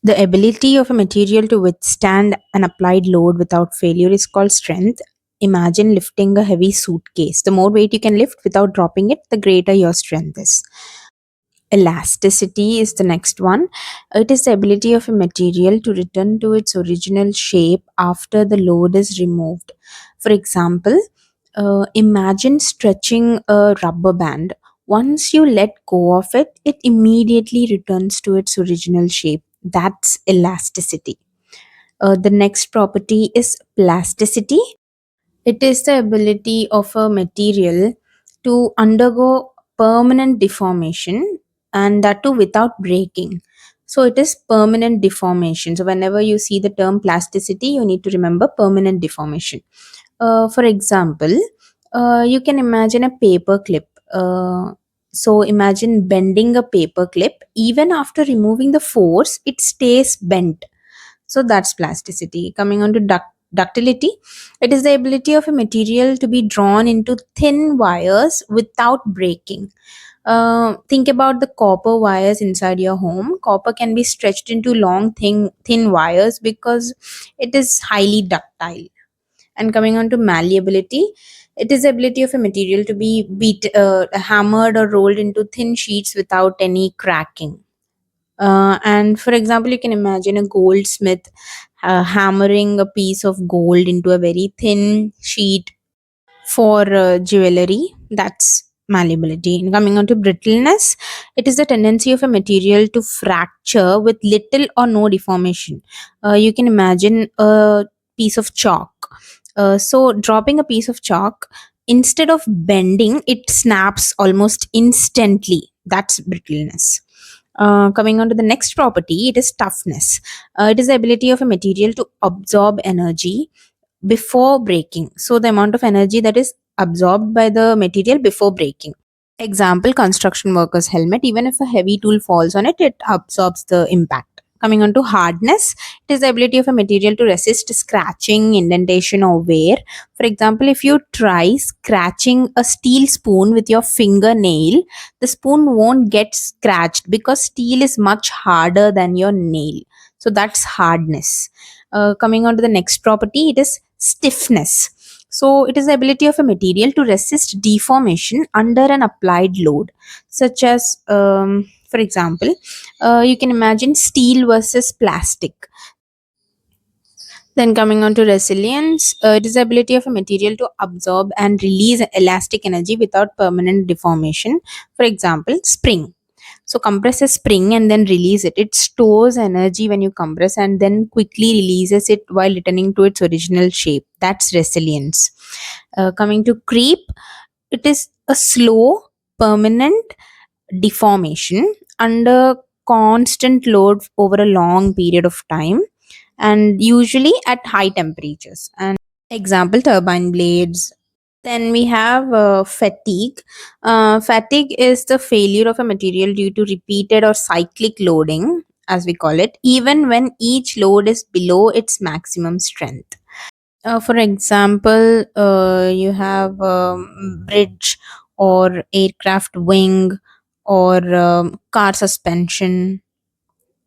The ability of a material to withstand an applied load without failure is called strength. Imagine lifting a heavy suitcase. The more weight you can lift without dropping it, the greater your strength is. Elasticity is the next one. It is the ability of a material to return to its original shape after the load is removed. For example, imagine stretching a rubber band. Once you let go of it, it immediately returns to its original shape. That's elasticity. The next property is plasticity. It is the ability of a material to undergo permanent deformation, and that too without breaking. So it is permanent deformation. So whenever you see the term plasticity, you need to remember permanent deformation. For example, you can imagine a paper clip. So imagine bending a paper clip. Even after removing the force, it stays bent. So that's plasticity. Coming on to ductility, it is the ability of a material to be drawn into thin wires without breaking. Think about the copper wires inside your home. Copper can be stretched into long, thin wires because it is highly ductile. And coming on to malleability, it is the ability of a material to be hammered or rolled into thin sheets without any cracking. And for example, you can imagine a goldsmith hammering a piece of gold into a very thin sheet for jewelry. That's malleability. And coming on to brittleness, it is the tendency of a material to fracture with little or no deformation. You can imagine a piece of chalk. So dropping a piece of chalk, instead of bending, it snaps almost instantly. That's brittleness. Coming on to the next property, it is toughness. It is the ability of a material to absorb energy before breaking. So, the amount of energy that is absorbed by the material before breaking. Example, construction worker's helmet. Even if a heavy tool falls on it, it absorbs the impact. Coming on to hardness, it is the ability of a material to resist scratching, indentation, or wear. For example, if you try scratching a steel spoon with your fingernail, the spoon won't get scratched because steel is much harder than your nail. So that's hardness. Coming on to the next property, it is stiffness. So it is the ability of a material to resist deformation under an applied load, such as, for example, you can imagine steel versus plastic. Then coming on to resilience, it is the ability of a material to absorb and release elastic energy without permanent deformation. For example, spring. So compress a spring and then release it. It stores energy when you compress and then quickly releases it while returning to its original shape. That's resilience. Coming to creep, it is a slow, permanent deformation under constant load over a long period of time, and usually at high temperatures. And example, turbine blades. Then we have fatigue. Fatigue is the failure of a material due to repeated or cyclic loading, as we call it, even when each load is below its maximum strength. For example, you have bridge or aircraft wing or car suspension.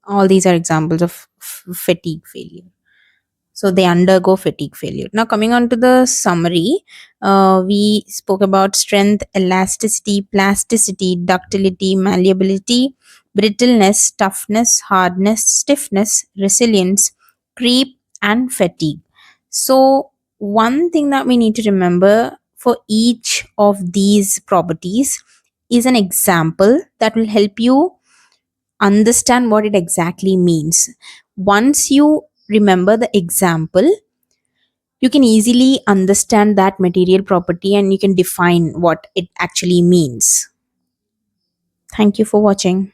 All these are examples of fatigue failure. So they undergo fatigue failure. Now, coming on to the summary, we spoke about strength, elasticity, plasticity, ductility, malleability, brittleness, toughness, hardness, stiffness, resilience, creep, and fatigue. So, one thing that we need to remember for each of these properties is an example that will help you understand what it exactly means. Once you remember the example, you can easily understand that material property and you can define what it actually means. Thank you for watching.